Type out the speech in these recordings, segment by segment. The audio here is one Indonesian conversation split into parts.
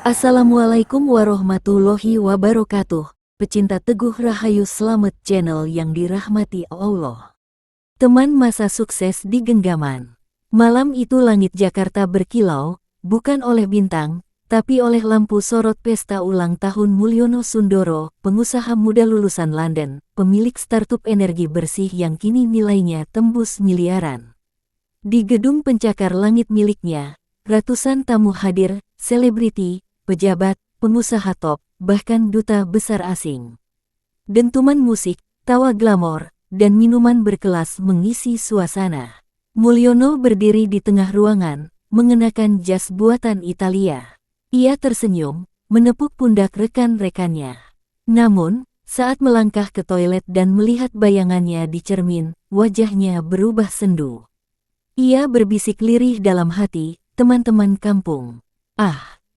Assalamualaikum warahmatullahi wabarakatuh. Pecinta Teguh Rahayu Slamet channel yang dirahmati Allah. Teman masa sukses di genggaman. Malam itu langit Jakarta berkilau, bukan oleh bintang, tapi oleh lampu sorot pesta ulang tahun Mulyono Sundoro, pengusaha muda lulusan London, pemilik startup energi bersih yang kini nilainya tembus miliaran. Di gedung pencakar langit miliknya, ratusan tamu hadir, selebriti, pejabat, pengusaha top, bahkan duta besar asing. Dentuman musik, tawa glamor, dan minuman berkelas mengisi suasana. Mulyono berdiri di tengah ruangan, mengenakan jas buatan Italia. Ia tersenyum, menepuk pundak rekan-rekannya. Namun, saat melangkah ke toilet dan melihat bayangannya di cermin, wajahnya berubah sendu. Ia berbisik lirih dalam hati, teman-teman kampung.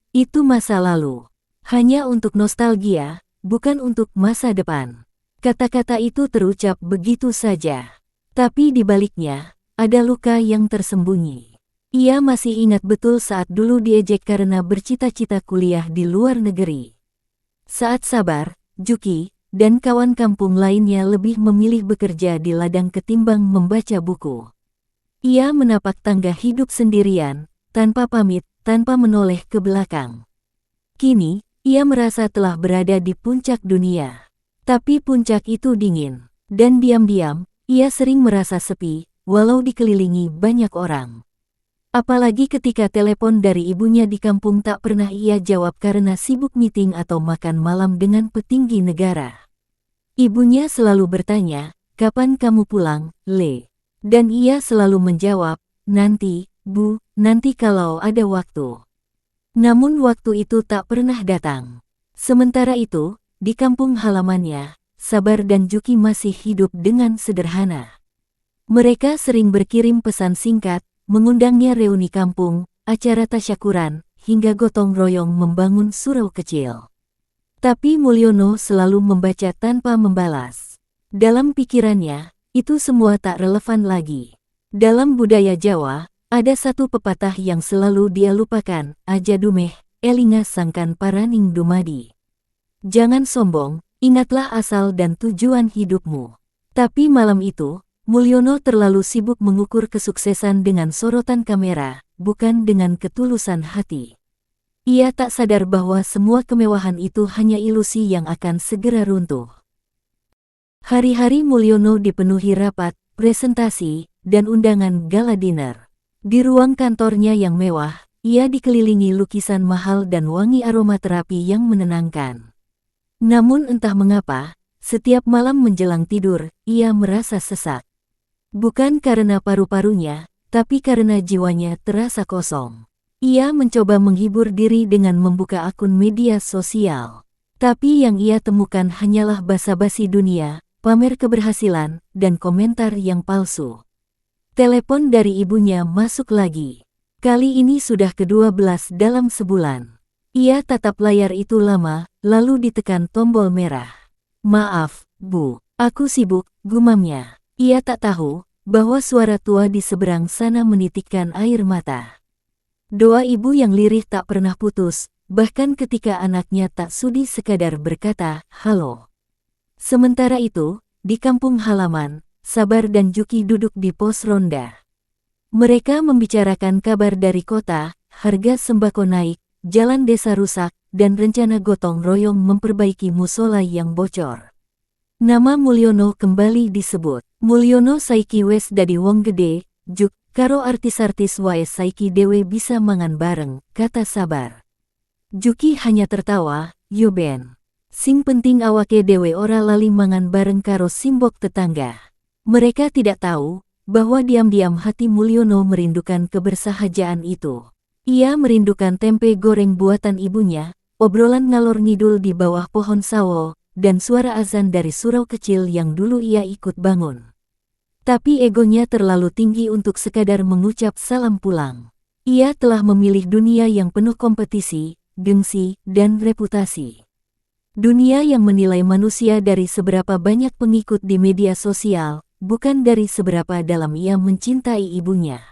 Itu masa lalu. Hanya untuk nostalgia, bukan untuk masa depan. Kata-kata itu terucap begitu saja. Tapi di baliknya, ada luka yang tersembunyi. Ia masih ingat betul saat dulu diejek karena bercita-cita kuliah di luar negeri. Saat Sabar, Juki, dan kawan kampung lainnya lebih memilih bekerja di ladang ketimbang membaca buku. Ia menapak tangga hidup sendirian, tanpa pamit, tanpa menoleh ke belakang. Kini, ia merasa telah berada di puncak dunia. Tapi puncak itu dingin, dan diam-diam, ia sering merasa sepi, walau dikelilingi banyak orang. Apalagi ketika telepon dari ibunya di kampung tak pernah ia jawab karena sibuk meeting atau makan malam dengan petinggi negara. Ibunya selalu bertanya, "Kapan kamu pulang, Le?" Dan ia selalu menjawab, "Nanti, Bu, nanti kalau ada waktu." Namun waktu itu tak pernah datang. Sementara itu, di kampung halamannya, Sabar dan Juki masih hidup dengan sederhana. Mereka sering berkirim pesan singkat, mengundangnya reuni kampung, acara tasyakuran, hingga gotong royong membangun surau kecil. Tapi Mulyono selalu membaca tanpa membalas. Dalam pikirannya, itu semua tak relevan lagi. Dalam budaya Jawa, ada satu pepatah yang selalu dia lupakan, aja dumeh, elinga sangkan paraning dumadi. Jangan sombong, ingatlah asal dan tujuan hidupmu. Tapi malam itu, Mulyono terlalu sibuk mengukur kesuksesan dengan sorotan kamera, bukan dengan ketulusan hati. Ia tak sadar bahwa semua kemewahan itu hanya ilusi yang akan segera runtuh. Hari-hari Mulyono dipenuhi rapat, presentasi, dan undangan gala dinner. Di ruang kantornya yang mewah, ia dikelilingi lukisan mahal dan wangi aromaterapi yang menenangkan. Namun entah mengapa, setiap malam menjelang tidur, ia merasa sesak. Bukan karena paru-parunya, tapi karena jiwanya terasa kosong. Ia mencoba menghibur diri dengan membuka akun media sosial. Tapi yang ia temukan hanyalah basa-basi dunia, pamer keberhasilan, dan komentar yang palsu. Telepon dari ibunya masuk lagi. Kali ini sudah ke-12 dalam sebulan. Ia tatap layar itu lama, lalu ditekan tombol merah. "Maaf, Bu, aku sibuk," gumamnya. Ia tak tahu bahwa suara tua di seberang sana menitikkan air mata. Doa ibu yang lirih tak pernah putus, bahkan ketika anaknya tak sudi sekadar berkata, "Halo." Sementara itu, di kampung halaman, Sabar dan Juki duduk di pos ronda. Mereka membicarakan kabar dari kota, harga sembako naik, jalan desa rusak, dan rencana gotong royong memperbaiki musola yang bocor. Nama Mulyono kembali disebut. "Mulyono saiki wes dadi wong gede, Juk, karo artis-artis wae saiki dewe bisa mangan bareng," kata Sabar. Juki hanya tertawa, "Yo ben. Sing penting awake dewe ora lali mangan bareng karo simbok tetangga." Mereka tidak tahu bahwa diam-diam hati Mulyono merindukan kebersahajaan itu. Ia merindukan tempe goreng buatan ibunya, obrolan ngalor ngidul di bawah pohon sawo, dan suara azan dari surau kecil yang dulu ia ikut bangun. Tapi egonya terlalu tinggi untuk sekadar mengucap salam pulang. Ia telah memilih dunia yang penuh kompetisi, gengsi, dan reputasi. Dunia yang menilai manusia dari seberapa banyak pengikut di media sosial, bukan dari seberapa dalam ia mencintai ibunya.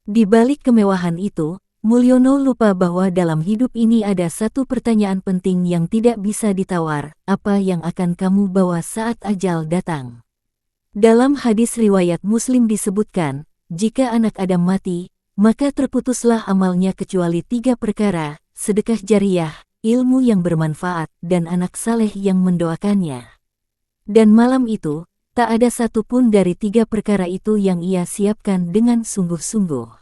Di balik kemewahan itu, Mulyono lupa bahwa dalam hidup ini ada satu pertanyaan penting yang tidak bisa ditawar, apa yang akan kamu bawa saat ajal datang? Dalam hadis riwayat Muslim disebutkan, jika anak Adam mati, maka terputuslah amalnya kecuali 3 perkara, sedekah jariyah, ilmu yang bermanfaat, dan anak saleh yang mendoakannya. Dan malam itu, tak ada satupun dari 3 perkara itu yang ia siapkan dengan sungguh-sungguh.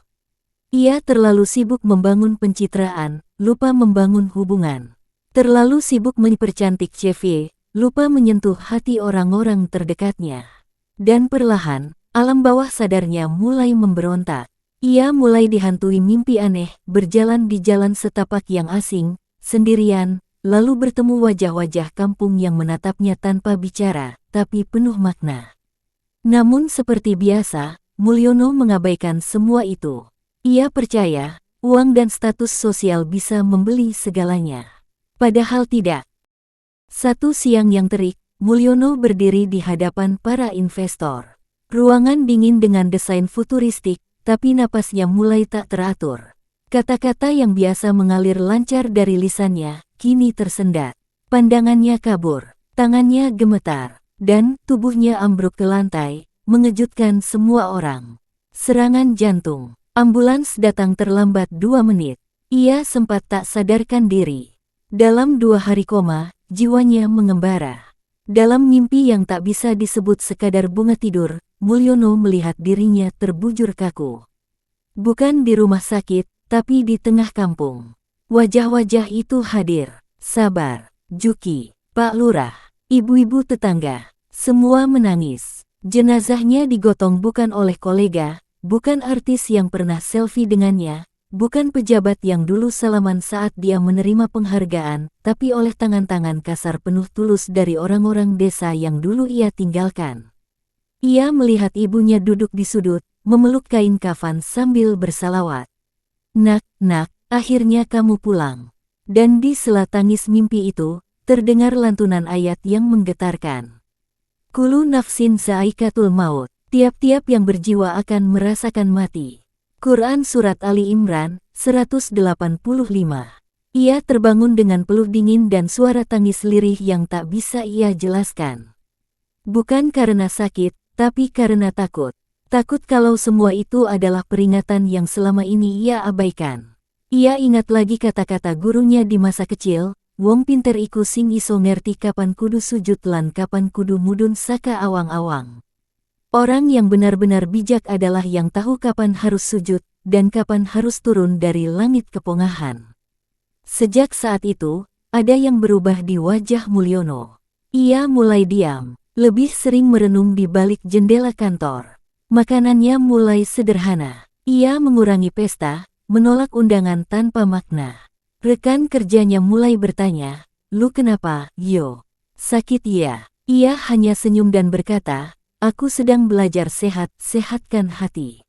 Ia terlalu sibuk membangun pencitraan, lupa membangun hubungan. Terlalu sibuk mempercantik CV, lupa menyentuh hati orang-orang terdekatnya. Dan perlahan, alam bawah sadarnya mulai memberontak. Ia mulai dihantui mimpi aneh, berjalan di jalan setapak yang asing, sendirian, lalu bertemu wajah-wajah kampung yang menatapnya tanpa bicara, tapi penuh makna. Namun seperti biasa, Mulyono mengabaikan semua itu. Ia percaya, uang dan status sosial bisa membeli segalanya. Padahal tidak. Satu siang yang terik, Mulyono berdiri di hadapan para investor. Ruangan dingin dengan desain futuristik, tapi napasnya mulai tak teratur. Kata-kata yang biasa mengalir lancar dari lisannya, kini tersendat. Pandangannya kabur, tangannya gemetar, dan tubuhnya ambruk ke lantai, mengejutkan semua orang. Serangan jantung. Ambulans datang terlambat 2 menit. Ia sempat tak sadarkan diri. Dalam 2 hari koma, jiwanya mengembara. Dalam mimpi yang tak bisa disebut sekadar bunga tidur, Mulyono melihat dirinya terbujur kaku. Bukan di rumah sakit, tapi di tengah kampung. Wajah-wajah itu hadir. Sabar, Juki, Pak Lurah, ibu-ibu tetangga. Semua menangis. Jenazahnya digotong bukan oleh kolega, bukan artis yang pernah selfie dengannya, bukan pejabat yang dulu salaman saat dia menerima penghargaan, tapi oleh tangan-tangan kasar penuh tulus dari orang-orang desa yang dulu ia tinggalkan. Ia melihat ibunya duduk di sudut, memeluk kain kafan sambil bersalawat. Nak, akhirnya kamu pulang. Dan di sela tangis mimpi itu, terdengar lantunan ayat yang menggetarkan. Kulu nafsin zaikatul maut. Tiap-tiap yang berjiwa akan merasakan mati. Quran Surat Ali Imran, 185. Ia terbangun dengan peluh dingin dan suara tangis lirih yang tak bisa ia jelaskan. Bukan karena sakit, tapi karena takut. Takut kalau semua itu adalah peringatan yang selama ini ia abaikan. Ia ingat lagi kata-kata gurunya di masa kecil, wong pinter iku sing iso ngerti kapan kudu sujud lan kapan kudu mudun saka awang-awang. Orang yang benar-benar bijak adalah yang tahu kapan harus sujud, dan kapan harus turun dari langit kepongahan. Sejak saat itu, ada yang berubah di wajah Mulyono. Ia mulai diam, lebih sering merenung di balik jendela kantor. Makanannya mulai sederhana. Ia mengurangi pesta, menolak undangan tanpa makna. Rekan kerjanya mulai bertanya, "Lu kenapa, Yo? Sakit ya?" Ia hanya senyum dan berkata, "Aku sedang belajar sehat, sehatkan hati."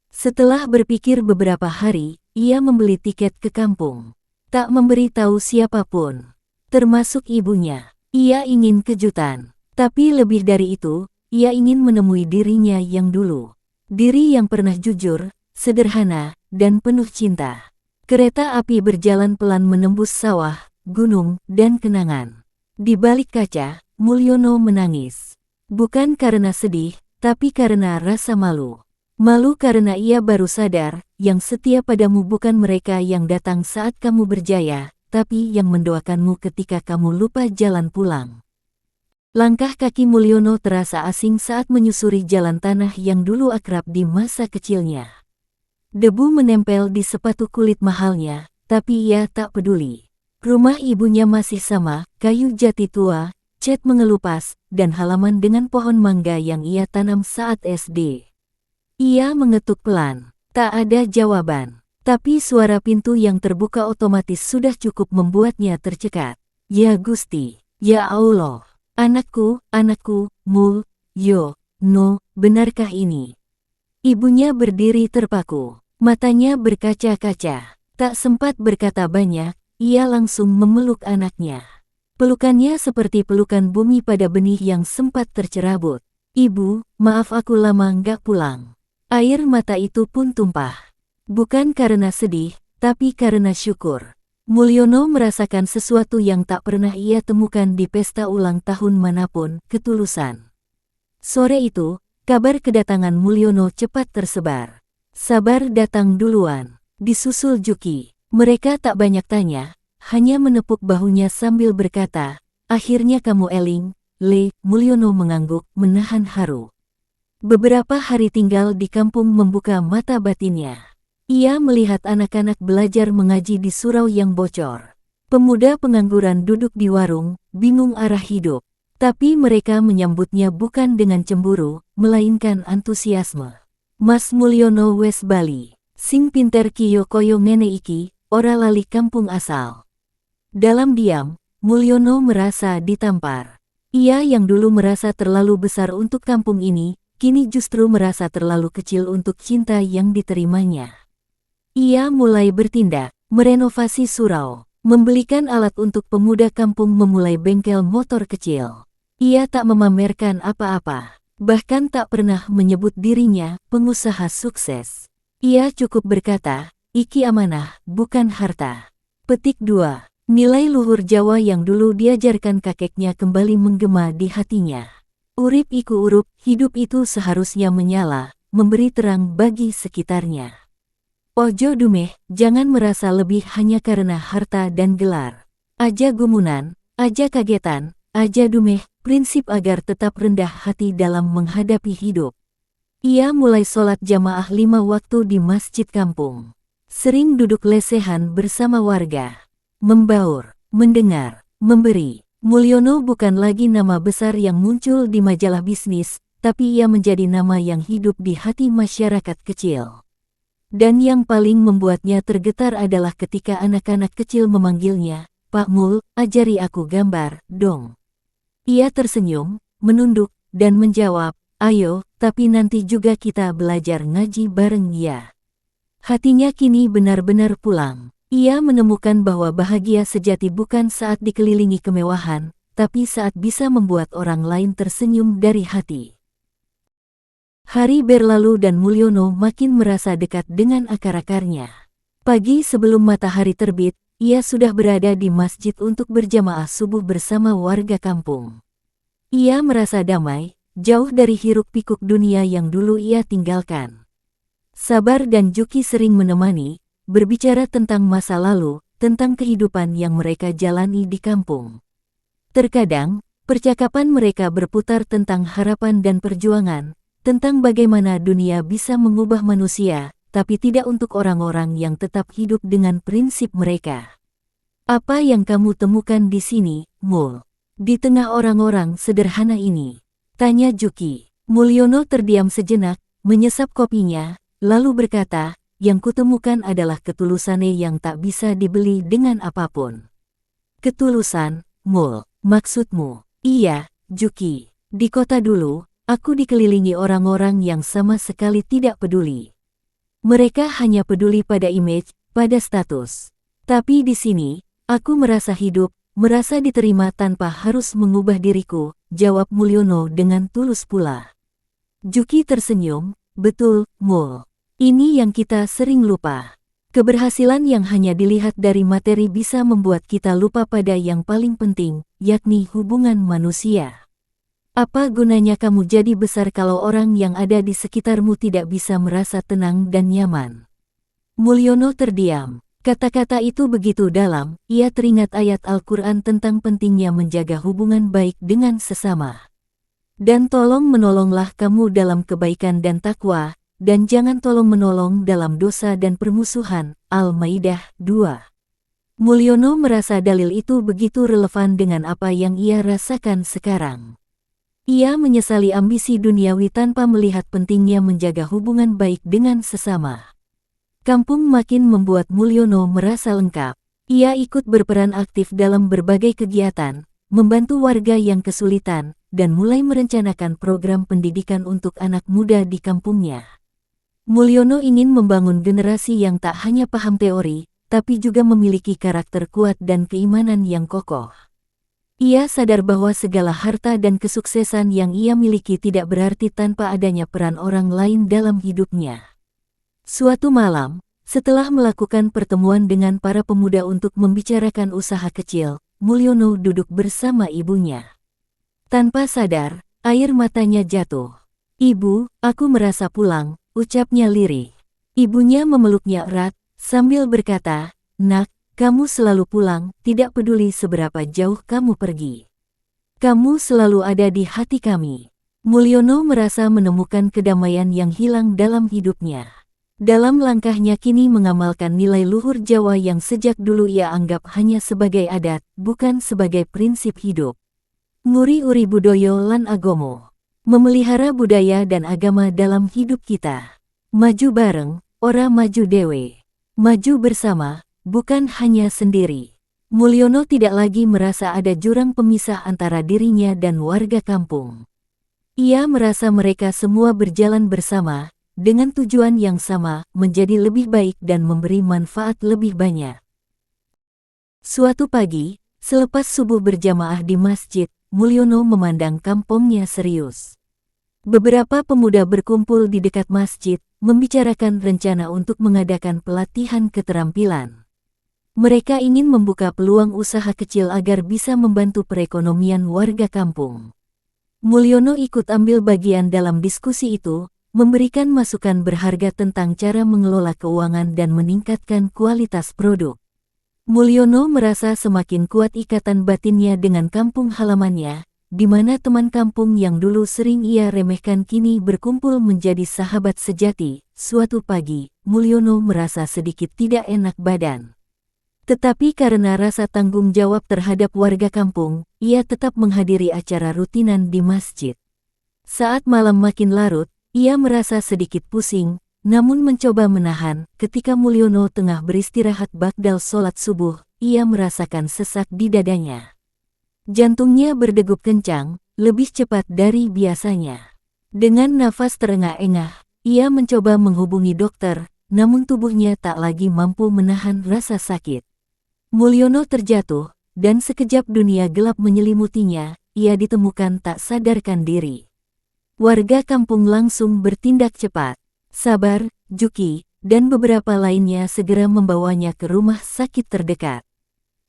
Setelah berpikir beberapa hari, ia membeli tiket ke kampung. Tak memberi tahu siapapun, termasuk ibunya. Ia ingin kejutan. Tapi lebih dari itu, ia ingin menemui dirinya yang dulu. Diri yang pernah jujur, sederhana, dan penuh cinta. Kereta api berjalan pelan menembus sawah, gunung, dan kenangan. Di balik kaca, Mulyono menangis. Bukan karena sedih, tapi karena rasa malu. Malu karena ia baru sadar, yang setia padamu bukan mereka yang datang saat kamu berjaya, tapi yang mendoakanmu ketika kamu lupa jalan pulang. Langkah kaki Mulyono terasa asing saat menyusuri jalan tanah yang dulu akrab di masa kecilnya. Debu menempel di sepatu kulit mahalnya, tapi ia tak peduli. Rumah ibunya masih sama, kayu jati tua, cat mengelupas, dan halaman dengan pohon mangga yang ia tanam saat SD. Ia mengetuk pelan. Tak ada jawaban. Tapi suara pintu yang terbuka otomatis sudah cukup membuatnya tercekat. Ya Gusti, ya Allah, anakku, no, benarkah ini? Ibunya berdiri terpaku. Matanya berkaca-kaca. Tak sempat berkata banyak, ia langsung memeluk anaknya. Pelukannya seperti pelukan bumi pada benih yang sempat tercerabut. "Ibu, maaf aku lama nggak pulang." Air mata itu pun tumpah. Bukan karena sedih, tapi karena syukur. Mulyono merasakan sesuatu yang tak pernah ia temukan di pesta ulang tahun manapun, ketulusan. Sore itu, kabar kedatangan Mulyono cepat tersebar. Sabar datang duluan, disusul Juki. Mereka tak banyak tanya, hanya menepuk bahunya sambil berkata, "Akhirnya kamu Eling." Mulyono mengangguk, menahan haru. Beberapa hari tinggal di kampung membuka mata batinnya. Ia melihat anak-anak belajar mengaji di surau yang bocor. Pemuda pengangguran duduk di warung, bingung arah hidup. Tapi mereka menyambutnya bukan dengan cemburu, melainkan antusiasme. "Mas Mulyono wes bali. Sing pinter kiyo koyo ngene iki, ora lali kampung asal." Dalam diam, Mulyono merasa ditampar. Ia yang dulu merasa terlalu besar untuk kampung ini, kini justru merasa terlalu kecil untuk cinta yang diterimanya. Ia mulai bertindak, merenovasi surau, membelikan alat untuk pemuda kampung, memulai bengkel motor kecil. Ia tak memamerkan apa-apa, bahkan tak pernah menyebut dirinya pengusaha sukses. Ia cukup berkata, "Iki amanah, bukan harta." Petik 2. Nilai luhur Jawa yang dulu diajarkan kakeknya kembali menggema di hatinya. Urip iku urup, hidup itu seharusnya menyala, memberi terang bagi sekitarnya. Ojo dumeh, jangan merasa lebih hanya karena harta dan gelar. Aja gumunan, aja kagetan, aja dumeh, prinsip agar tetap rendah hati dalam menghadapi hidup. Ia mulai sholat jamaah 5 waktu di masjid kampung. Sering duduk lesehan bersama warga. Membaur, mendengar, memberi. Mulyono bukan lagi nama besar yang muncul di majalah bisnis, tapi ia menjadi nama yang hidup di hati masyarakat kecil. Dan yang paling membuatnya tergetar adalah ketika anak-anak kecil memanggilnya, "Pak Mul, ajari aku gambar, dong." Ia tersenyum, menunduk, dan menjawab, "Ayo, tapi nanti juga kita belajar ngaji bareng ya." Hatinya kini benar-benar pulang. Ia menemukan bahwa bahagia sejati bukan saat dikelilingi kemewahan, tapi saat bisa membuat orang lain tersenyum dari hati. Hari berlalu dan Mulyono makin merasa dekat dengan akar-akarnya. Pagi sebelum matahari terbit, ia sudah berada di masjid untuk berjamaah subuh bersama warga kampung. Ia merasa damai, jauh dari hiruk-pikuk dunia yang dulu ia tinggalkan. Sabar dan Juki sering menemani, berbicara tentang masa lalu, tentang kehidupan yang mereka jalani di kampung. Terkadang, percakapan mereka berputar tentang harapan dan perjuangan, tentang bagaimana dunia bisa mengubah manusia, tapi tidak untuk orang-orang yang tetap hidup dengan prinsip mereka. "Apa yang kamu temukan di sini, Mul? Di tengah orang-orang sederhana ini?" tanya Juki. Mulyono terdiam sejenak, menyesap kopinya, lalu berkata, "Yang kutemukan adalah ketulusannya yang tak bisa dibeli dengan apapun." "Ketulusan, Mul, maksudmu?" "Iya, Juki. Di kota dulu, aku dikelilingi orang-orang yang sama sekali tidak peduli. Mereka hanya peduli pada image, pada status. Tapi di sini, aku merasa hidup, merasa diterima tanpa harus mengubah diriku," jawab Mulyono dengan tulus pula. Juki tersenyum, "Betul, Mul. Ini yang kita sering lupa. Keberhasilan yang hanya dilihat dari materi bisa membuat kita lupa pada yang paling penting, yakni hubungan manusia. Apa gunanya kamu jadi besar kalau orang yang ada di sekitarmu tidak bisa merasa tenang dan nyaman?" Mulyono terdiam. Kata-kata itu begitu dalam, ia teringat ayat Al-Quran tentang pentingnya menjaga hubungan baik dengan sesama. "Dan tolong menolonglah kamu dalam kebaikan dan takwa, dan jangan tolong-menolong dalam dosa dan permusuhan." Al-Maidah 2. Mulyono merasa dalil itu begitu relevan dengan apa yang ia rasakan sekarang. Ia menyesali ambisi duniawi tanpa melihat pentingnya menjaga hubungan baik dengan sesama. Kampung makin membuat Mulyono merasa lengkap. Ia ikut berperan aktif dalam berbagai kegiatan, membantu warga yang kesulitan, dan mulai merencanakan program pendidikan untuk anak muda di kampungnya. Mulyono ingin membangun generasi yang tak hanya paham teori, tapi juga memiliki karakter kuat dan keimanan yang kokoh. Ia sadar bahwa segala harta dan kesuksesan yang ia miliki tidak berarti tanpa adanya peran orang lain dalam hidupnya. Suatu malam, Setelah melakukan pertemuan dengan para pemuda untuk membicarakan usaha kecil, Mulyono duduk bersama ibunya. Tanpa sadar, air matanya jatuh. "Ibu, aku merasa pulang," ucapnya lirih. Ibunya memeluknya erat, sambil berkata, "Nak, kamu selalu pulang, tidak peduli seberapa jauh kamu pergi. Kamu selalu ada di hati kami." Mulyono merasa menemukan kedamaian yang hilang dalam hidupnya. Dalam langkahnya kini mengamalkan nilai luhur Jawa yang sejak dulu ia anggap hanya sebagai adat, bukan sebagai prinsip hidup. Nguri-uri budoyo lan agomo. Memelihara budaya dan agama dalam hidup kita. Maju bareng, ora maju dewe. Maju bersama, bukan hanya sendiri. Mulyono tidak lagi merasa ada jurang pemisah antara dirinya dan warga kampung. Ia merasa mereka semua berjalan bersama, dengan tujuan yang sama, menjadi lebih baik dan memberi manfaat lebih banyak. Suatu pagi, selepas subuh berjamaah di masjid, Mulyono memandang kampungnya serius. Beberapa pemuda berkumpul di dekat masjid, membicarakan rencana untuk mengadakan pelatihan keterampilan. Mereka ingin membuka peluang usaha kecil agar bisa membantu perekonomian warga kampung. Mulyono ikut ambil bagian dalam diskusi itu, memberikan masukan berharga tentang cara mengelola keuangan dan meningkatkan kualitas produk. Mulyono merasa semakin kuat ikatan batinnya dengan kampung halamannya, di mana teman kampung yang dulu sering ia remehkan kini berkumpul menjadi sahabat sejati. Suatu pagi, Mulyono merasa sedikit tidak enak badan. Tetapi karena rasa tanggung jawab terhadap warga kampung, ia tetap menghadiri acara rutinan di masjid. Saat malam makin larut, ia merasa sedikit pusing, namun mencoba menahan. Ketika Mulyono tengah beristirahat ba'dal sholat subuh, ia merasakan sesak di dadanya. Jantungnya berdegup kencang, lebih cepat dari biasanya. Dengan nafas terengah-engah, ia mencoba menghubungi dokter, namun tubuhnya tak lagi mampu menahan rasa sakit. Mulyono terjatuh, dan sekejap dunia gelap menyelimutinya, ia ditemukan tak sadarkan diri. Warga kampung langsung bertindak cepat. Sabar, Juki, dan beberapa lainnya segera membawanya ke rumah sakit terdekat.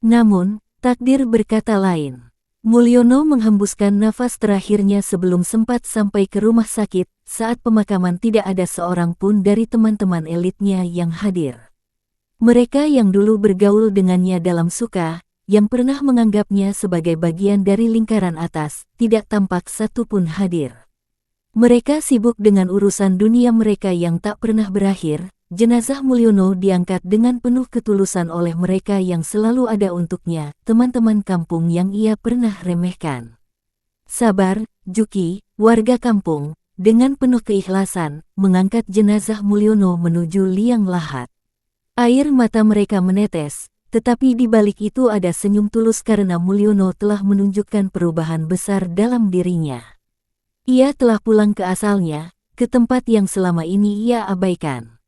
Namun, takdir berkata lain. Mulyono menghembuskan nafas terakhirnya sebelum sempat sampai ke rumah sakit. Saat pemakaman tidak ada seorang pun dari teman-teman elitnya yang hadir. Mereka yang dulu bergaul dengannya dalam suka, yang pernah menganggapnya sebagai bagian dari lingkaran atas, tidak tampak satu pun hadir. Mereka sibuk dengan urusan dunia mereka yang tak pernah berakhir. Jenazah Mulyono diangkat dengan penuh ketulusan oleh mereka yang selalu ada untuknya, teman-teman kampung yang ia pernah remehkan. Sabar, Juki, warga kampung, dengan penuh keikhlasan, mengangkat jenazah Mulyono menuju liang lahat. Air mata mereka menetes, tetapi di balik itu ada senyum tulus karena Mulyono telah menunjukkan perubahan besar dalam dirinya. Ia telah pulang ke asalnya, ke tempat yang selama ini ia abaikan.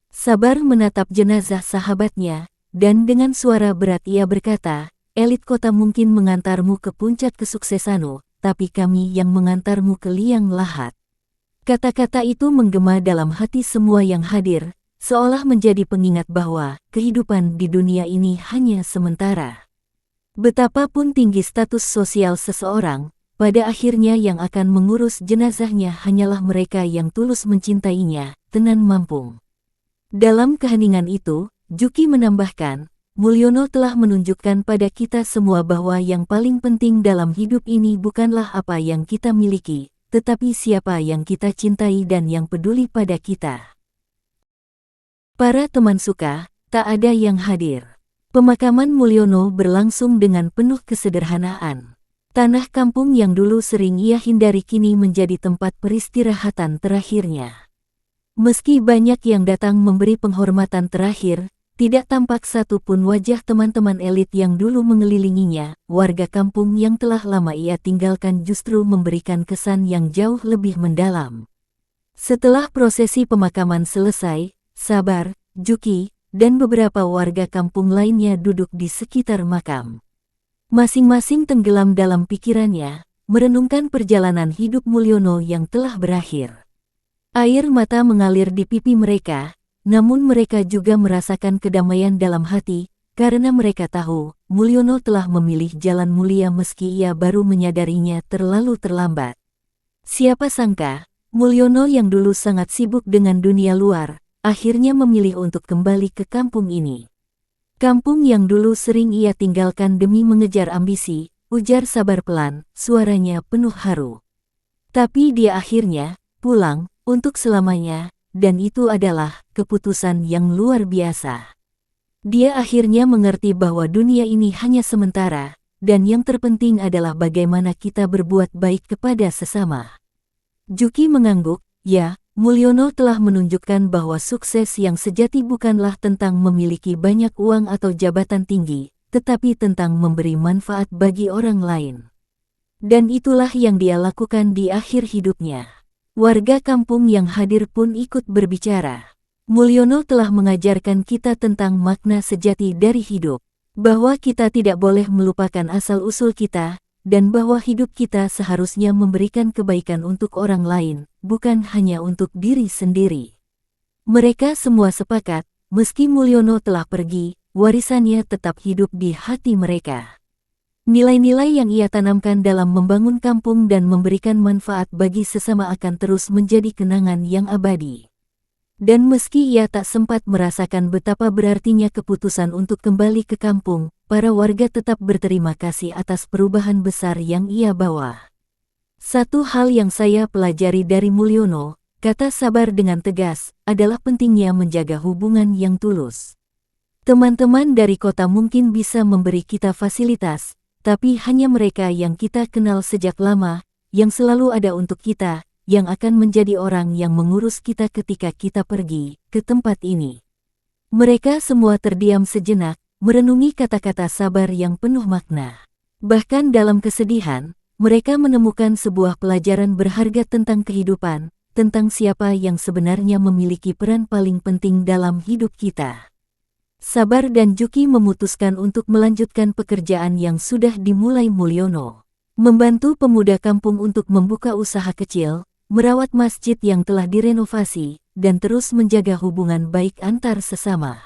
Sabar menatap jenazah sahabatnya, dan dengan suara berat ia berkata, "Elit kota mungkin mengantarmu ke puncak kesuksesanmu, tapi kami yang mengantarmu ke liang lahat." Kata-kata itu menggema dalam hati semua yang hadir, seolah menjadi pengingat bahwa kehidupan di dunia ini hanya sementara. Betapapun tinggi status sosial seseorang, pada akhirnya yang akan mengurus jenazahnya hanyalah mereka yang tulus mencintainya, tenan mampung. Dalam keheningan itu, Juki menambahkan, Mulyono telah menunjukkan pada kita semua bahwa yang paling penting dalam hidup ini bukanlah apa yang kita miliki, tetapi siapa yang kita cintai dan yang peduli pada kita. Para teman suka, tak ada yang hadir. Pemakaman Mulyono berlangsung dengan penuh kesederhanaan. Tanah kampung yang dulu sering ia hindari kini menjadi tempat peristirahatan terakhirnya. Meski banyak yang datang memberi penghormatan terakhir, tidak tampak satu pun wajah teman-teman elit yang dulu mengelilinginya. Warga kampung yang telah lama ia tinggalkan justru memberikan kesan yang jauh lebih mendalam. Setelah prosesi pemakaman selesai, Sabar, Juki, dan beberapa warga kampung lainnya duduk di sekitar makam. Masing-masing tenggelam dalam pikirannya, merenungkan perjalanan hidup Mulyono yang telah berakhir. Air mata mengalir di pipi mereka, namun mereka juga merasakan kedamaian dalam hati, karena mereka tahu, Mulyono telah memilih jalan mulia meski ia baru menyadarinya terlalu terlambat. Siapa sangka, Mulyono yang dulu sangat sibuk dengan dunia luar, akhirnya memilih untuk kembali ke kampung ini. Kampung yang dulu sering ia tinggalkan demi mengejar ambisi, ujar Sabar pelan, suaranya penuh haru. Tapi dia akhirnya pulang untuk selamanya, dan itu adalah keputusan yang luar biasa. Dia akhirnya mengerti bahwa dunia ini hanya sementara, dan yang terpenting adalah bagaimana kita berbuat baik kepada sesama. Juki mengangguk, ya, Mulyono telah menunjukkan bahwa sukses yang sejati bukanlah tentang memiliki banyak uang atau jabatan tinggi, tetapi tentang memberi manfaat bagi orang lain. Dan itulah yang dia lakukan di akhir hidupnya. Warga kampung yang hadir pun ikut berbicara. Mulyono telah mengajarkan kita tentang makna sejati dari hidup, bahwa kita tidak boleh melupakan asal-usul kita, dan bahwa hidup kita seharusnya memberikan kebaikan untuk orang lain, bukan hanya untuk diri sendiri. Mereka semua sepakat, meski Mulyono telah pergi, warisannya tetap hidup di hati mereka. Nilai-nilai yang ia tanamkan dalam membangun kampung dan memberikan manfaat bagi sesama akan terus menjadi kenangan yang abadi. Dan meski ia tak sempat merasakan betapa berartinya keputusan untuk kembali ke kampung, para warga tetap berterima kasih atas perubahan besar yang ia bawa. Satu hal yang saya pelajari dari Mulyono, kata Sabar dengan tegas, adalah pentingnya menjaga hubungan yang tulus. Teman-teman dari kota mungkin bisa memberi kita fasilitas, tapi hanya mereka yang kita kenal sejak lama, yang selalu ada untuk kita, yang akan menjadi orang yang mengurus kita ketika kita pergi ke tempat ini. Mereka semua terdiam sejenak, merenungi kata-kata Sabar yang penuh makna. Bahkan dalam kesedihan, mereka menemukan sebuah pelajaran berharga tentang kehidupan, tentang siapa yang sebenarnya memiliki peran paling penting dalam hidup kita. Sabar dan Juki memutuskan untuk melanjutkan pekerjaan yang sudah dimulai Mulyono. Membantu pemuda kampung untuk membuka usaha kecil, merawat masjid yang telah direnovasi, dan terus menjaga hubungan baik antar sesama.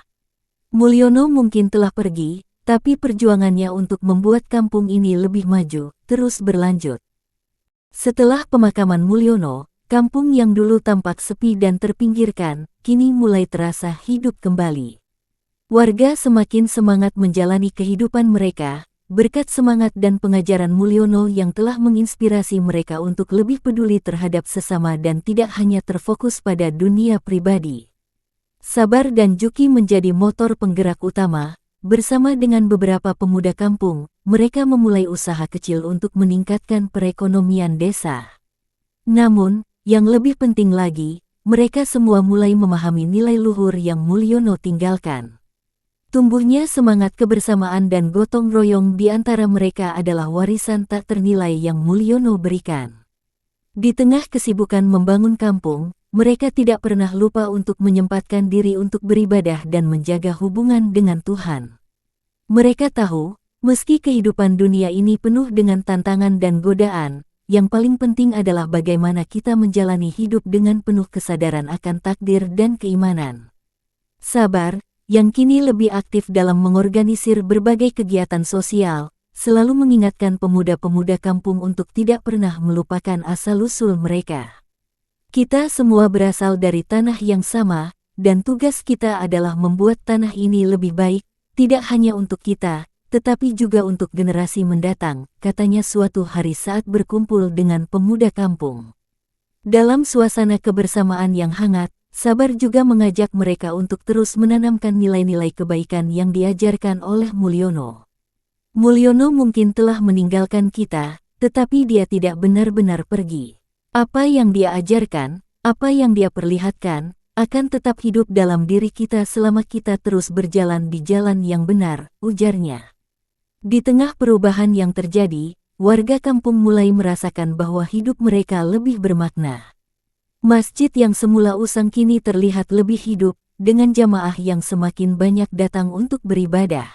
Mulyono mungkin telah pergi, tapi perjuangannya untuk membuat kampung ini lebih maju, terus berlanjut. Setelah pemakaman Mulyono, kampung yang dulu tampak sepi dan terpinggirkan, kini mulai terasa hidup kembali. Warga semakin semangat menjalani kehidupan mereka, berkat semangat dan pengajaran Mulyono yang telah menginspirasi mereka untuk lebih peduli terhadap sesama dan tidak hanya terfokus pada dunia pribadi. Sabar dan Juki menjadi motor penggerak utama, bersama dengan beberapa pemuda kampung, mereka memulai usaha kecil untuk meningkatkan perekonomian desa. Namun, yang lebih penting lagi, mereka semua mulai memahami nilai luhur yang Mulyono tinggalkan. Tumbuhnya semangat kebersamaan dan gotong royong di antara mereka adalah warisan tak ternilai yang Mulyono berikan. Di tengah kesibukan membangun kampung, mereka tidak pernah lupa untuk menyempatkan diri untuk beribadah dan menjaga hubungan dengan Tuhan. Mereka tahu, meski kehidupan dunia ini penuh dengan tantangan dan godaan, yang paling penting adalah bagaimana kita menjalani hidup dengan penuh kesadaran akan takdir dan keimanan. Sabar, yang kini lebih aktif dalam mengorganisir berbagai kegiatan sosial, selalu mengingatkan pemuda-pemuda kampung untuk tidak pernah melupakan asal-usul mereka. Kita semua berasal dari tanah yang sama, dan tugas kita adalah membuat tanah ini lebih baik, tidak hanya untuk kita, tetapi juga untuk generasi mendatang, katanya suatu hari saat berkumpul dengan pemuda kampung. Dalam suasana kebersamaan yang hangat, Sabar juga mengajak mereka untuk terus menanamkan nilai-nilai kebaikan yang diajarkan oleh Mulyono. Mulyono mungkin telah meninggalkan kita, tetapi dia tidak benar-benar pergi. Apa yang dia ajarkan, apa yang dia perlihatkan, akan tetap hidup dalam diri kita selama kita terus berjalan di jalan yang benar, ujarnya. Di tengah perubahan yang terjadi, warga kampung mulai merasakan bahwa hidup mereka lebih bermakna. Masjid yang semula usang kini terlihat lebih hidup, dengan jamaah yang semakin banyak datang untuk beribadah.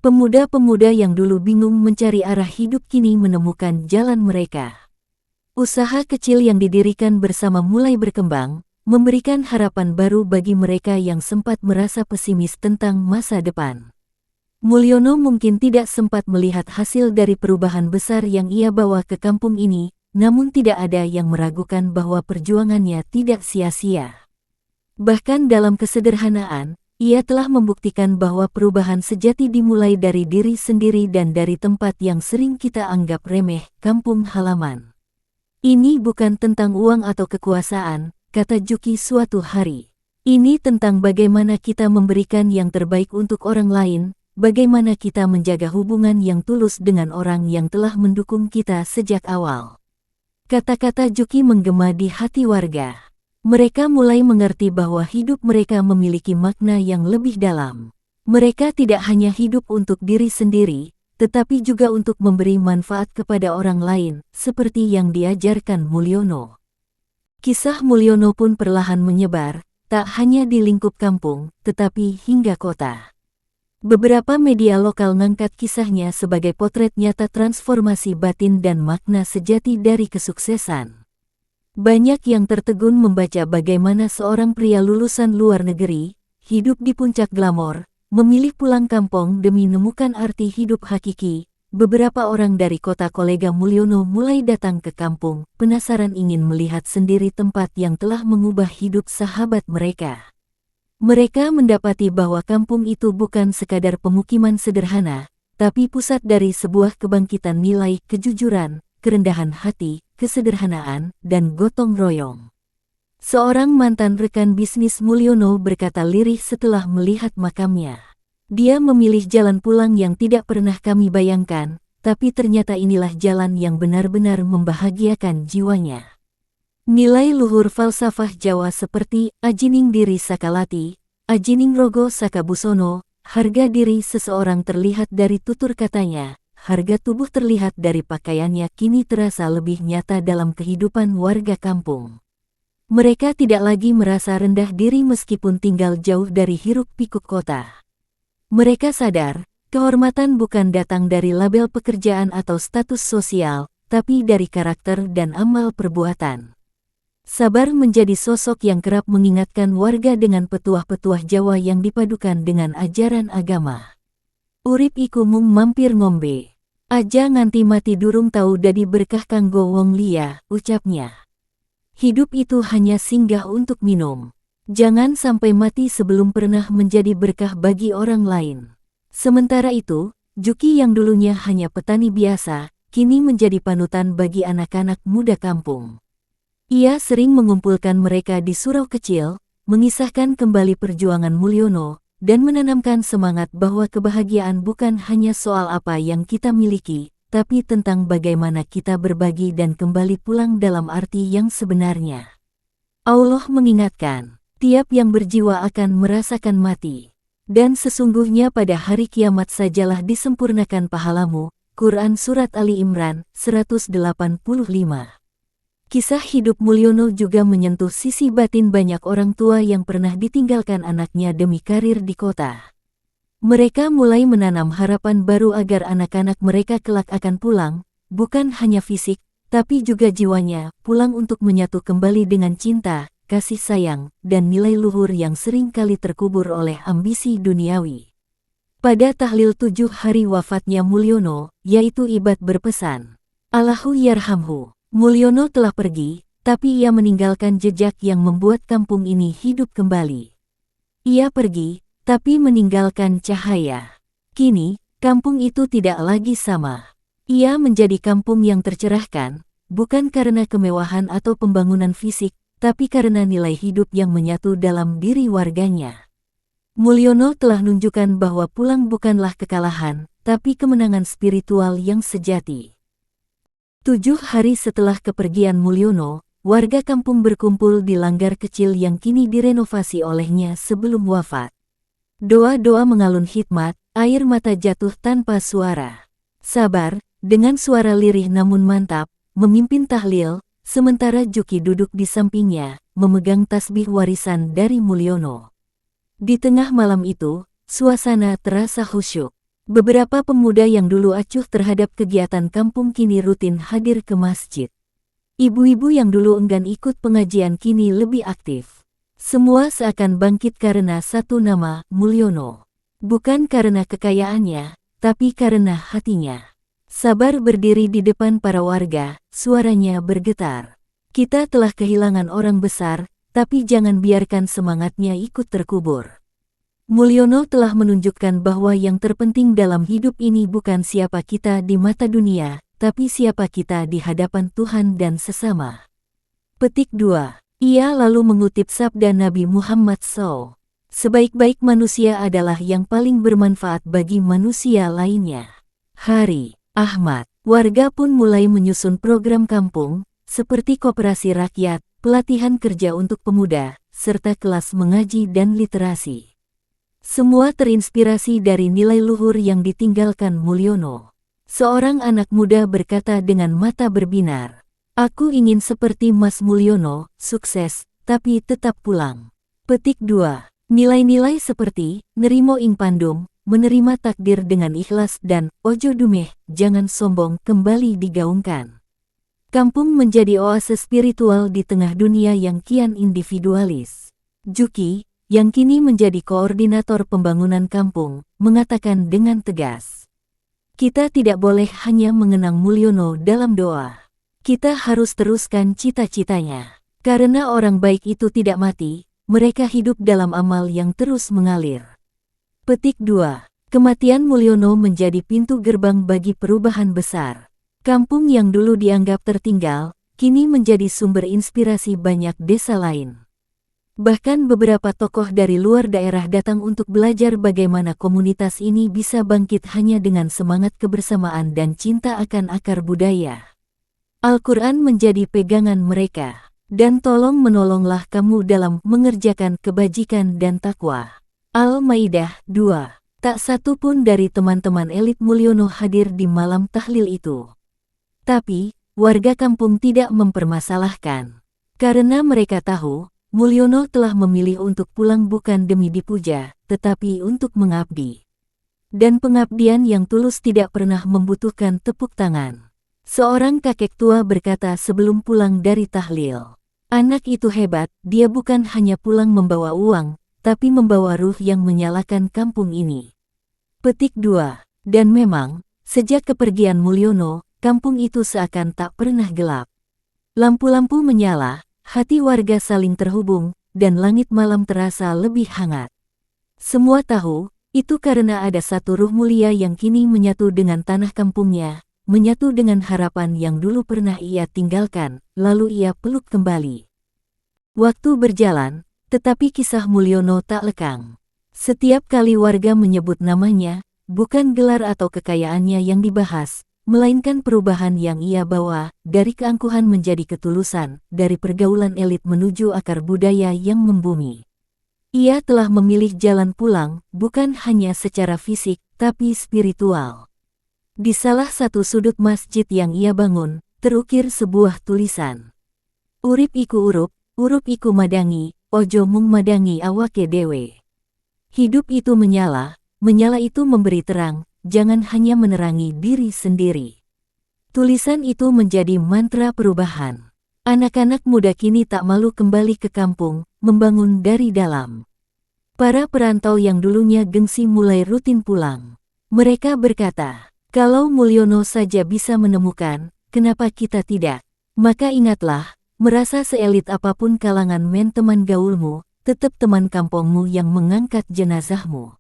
Pemuda-pemuda yang dulu bingung mencari arah hidup kini menemukan jalan mereka. Usaha kecil yang didirikan bersama mulai berkembang, memberikan harapan baru bagi mereka yang sempat merasa pesimis tentang masa depan. Mulyono mungkin tidak sempat melihat hasil dari perubahan besar yang ia bawa ke kampung ini, namun tidak ada yang meragukan bahwa perjuangannya tidak sia-sia. Bahkan dalam kesederhanaan, ia telah membuktikan bahwa perubahan sejati dimulai dari diri sendiri dan dari tempat yang sering kita anggap remeh, kampung halaman. Ini bukan tentang uang atau kekuasaan, kata Juki suatu hari. Ini tentang bagaimana kita memberikan yang terbaik untuk orang lain, bagaimana kita menjaga hubungan yang tulus dengan orang yang telah mendukung kita sejak awal. Kata-kata Juki menggema di hati warga. Mereka mulai mengerti bahwa hidup mereka memiliki makna yang lebih dalam. Mereka tidak hanya hidup untuk diri sendiri, tetapi juga untuk memberi manfaat kepada orang lain, seperti yang diajarkan Mulyono. Kisah Mulyono pun perlahan menyebar, tak hanya di lingkup kampung, tetapi hingga kota. Beberapa media lokal mengangkat kisahnya sebagai potret nyata transformasi batin dan makna sejati dari kesuksesan. Banyak yang tertegun membaca bagaimana seorang pria lulusan luar negeri, hidup di puncak glamor, memilih pulang kampung demi menemukan arti hidup hakiki. Beberapa orang dari kota kolega Mulyono mulai datang ke kampung, penasaran ingin melihat sendiri tempat yang telah mengubah hidup sahabat mereka. Mereka mendapati bahwa kampung itu bukan sekadar pemukiman sederhana, tapi pusat dari sebuah kebangkitan nilai kejujuran, kerendahan hati, kesederhanaan, dan gotong royong. Seorang mantan rekan bisnis Mulyono berkata lirih setelah melihat makamnya. Dia memilih jalan pulang yang tidak pernah kami bayangkan, tapi ternyata inilah jalan yang benar-benar membahagiakan jiwanya. Nilai luhur falsafah Jawa seperti ajining diri sakalati, ajining rogo sakabusono, harga diri seseorang terlihat dari tutur katanya, harga tubuh terlihat dari pakaiannya kini terasa lebih nyata dalam kehidupan warga kampung. Mereka tidak lagi merasa rendah diri meskipun tinggal jauh dari hiruk-pikuk kota. Mereka sadar, kehormatan bukan datang dari label pekerjaan atau status sosial, tapi dari karakter dan amal perbuatan. Sabar menjadi sosok yang kerap mengingatkan warga dengan petuah-petuah Jawa yang dipadukan dengan ajaran agama. Urip iku mung mampir ngombe. Aja nganti mati durung tahu dadi berkah kanggo wong liya, ucapnya. Hidup itu hanya singgah untuk minum. Jangan sampai mati sebelum pernah menjadi berkah bagi orang lain. Sementara itu, Juki yang dulunya hanya petani biasa, kini menjadi panutan bagi anak-anak muda kampung. Ia sering mengumpulkan mereka di surau kecil, mengisahkan kembali perjuangan Mulyono, dan menanamkan semangat bahwa kebahagiaan bukan hanya soal apa yang kita miliki, tapi tentang bagaimana kita berbagi dan kembali pulang dalam arti yang sebenarnya. Allah mengingatkan, tiap yang berjiwa akan merasakan mati. Dan sesungguhnya pada hari kiamat sajalah disempurnakan pahalamu. Quran Surat Ali Imran, 185. Kisah hidup Mulyono juga menyentuh sisi batin banyak orang tua yang pernah ditinggalkan anaknya demi karir di kota. Mereka mulai menanam harapan baru agar anak-anak mereka kelak akan pulang, bukan hanya fisik, tapi juga jiwanya, pulang untuk menyatu kembali dengan cinta, kasih sayang, dan nilai luhur yang sering kali terkubur oleh ambisi duniawi. Pada tahlil 7 hari wafatnya Mulyono, yaitu Ibad berpesan, Allahu yarhamhu. Mulyono telah pergi, tapi ia meninggalkan jejak yang membuat kampung ini hidup kembali. Ia pergi, tapi meninggalkan cahaya. Kini, kampung itu tidak lagi sama. Ia menjadi kampung yang tercerahkan, bukan karena kemewahan atau pembangunan fisik, tapi karena nilai hidup yang menyatu dalam diri warganya. Mulyono telah menunjukkan bahwa pulang bukanlah kekalahan, tapi kemenangan spiritual yang sejati. 7 hari setelah kepergian Mulyono, warga kampung berkumpul di langgar kecil yang kini direnovasi olehnya sebelum wafat. Doa-doa mengalun hikmat, air mata jatuh tanpa suara. Sabar, dengan suara lirih namun mantap, memimpin tahlil, sementara Juki duduk di sampingnya, memegang tasbih warisan dari Mulyono. Di tengah malam itu, suasana terasa khusyuk. Beberapa pemuda yang dulu acuh terhadap kegiatan kampung kini rutin hadir ke masjid. Ibu-ibu yang dulu enggan ikut pengajian kini lebih aktif. Semua seakan bangkit karena satu nama, Mulyono. Bukan karena kekayaannya, tapi karena hatinya. Sabar berdiri di depan para warga, suaranya bergetar. Kita telah kehilangan orang besar, tapi jangan biarkan semangatnya ikut terkubur. Mulyono telah menunjukkan bahwa yang terpenting dalam hidup ini bukan siapa kita di mata dunia, tapi siapa kita di hadapan Tuhan dan sesama. Petik 2. Ia lalu mengutip sabda Nabi Muhammad SAW. Sebaik-baik manusia adalah yang paling bermanfaat bagi manusia lainnya. Hari Ahmad, warga pun mulai menyusun program kampung, seperti koperasi rakyat, pelatihan kerja untuk pemuda, serta kelas mengaji dan literasi. Semua terinspirasi dari nilai luhur yang ditinggalkan Mulyono. Seorang anak muda berkata dengan mata berbinar, "Aku ingin seperti Mas Mulyono, sukses, tapi tetap pulang." Petik 2. Nilai-nilai seperti, nerimo ing pandum, menerima takdir dengan ikhlas dan, ojo dumeh, jangan sombong kembali digaungkan. Kampung menjadi oase spiritual di tengah dunia yang kian individualis. Juki, yang kini menjadi koordinator pembangunan kampung, mengatakan dengan tegas, "Kita tidak boleh hanya mengenang Mulyono dalam doa. Kita harus teruskan cita-citanya. Karena orang baik itu tidak mati, mereka hidup dalam amal yang terus mengalir." Petik 2. Kematian Mulyono menjadi pintu gerbang bagi perubahan besar. Kampung yang dulu dianggap tertinggal, kini menjadi sumber inspirasi banyak desa lain. Bahkan beberapa tokoh dari luar daerah datang untuk belajar bagaimana komunitas ini bisa bangkit hanya dengan semangat kebersamaan dan cinta akan akar budaya. Al-Quran menjadi pegangan mereka. Dan tolong menolonglah kamu dalam mengerjakan kebajikan dan takwa. Al-Maidah 2. Tak satu pun dari teman-teman elit Mulyono hadir di malam tahlil itu. Tapi, warga kampung tidak mempermasalahkan. Karena mereka tahu, Mulyono telah memilih untuk pulang bukan demi dipuja, tetapi untuk mengabdi. Dan pengabdian yang tulus tidak pernah membutuhkan tepuk tangan. Seorang kakek tua berkata sebelum pulang dari tahlil, "Anak itu hebat, dia bukan hanya pulang membawa uang, tapi membawa ruh yang menyalakan kampung ini." Petik 2. Dan memang, sejak kepergian Mulyono, kampung itu seakan tak pernah gelap. Lampu-lampu menyala, hati warga saling terhubung, dan langit malam terasa lebih hangat. Semua tahu, itu karena ada satu ruh mulia yang kini menyatu dengan tanah kampungnya, menyatu dengan harapan yang dulu pernah ia tinggalkan, lalu ia peluk kembali. Waktu berjalan, tetapi kisah Mulyono tak lekang. Setiap kali warga menyebut namanya, bukan gelar atau kekayaannya yang dibahas, melainkan perubahan yang ia bawa, dari keangkuhan menjadi ketulusan, dari pergaulan elit menuju akar budaya yang membumi. Ia telah memilih jalan pulang, bukan hanya secara fisik, tapi spiritual. Di salah satu sudut masjid yang ia bangun, terukir sebuah tulisan. "Urip iku urup iku madangi, ojo mung madangi awake dewe." Hidup itu menyala, menyala itu memberi terang, jangan hanya menerangi diri sendiri. Tulisan itu menjadi mantra perubahan. Anak-anak muda kini tak malu kembali ke kampung, membangun dari dalam. Para perantau yang dulunya gengsi mulai rutin pulang. Mereka berkata, "Kalau Mulyono saja bisa menemukan, kenapa kita tidak?" Maka ingatlah, merasa seelit apapun kalangan teman gaulmu, tetap teman kampungmu yang mengangkat jenazahmu.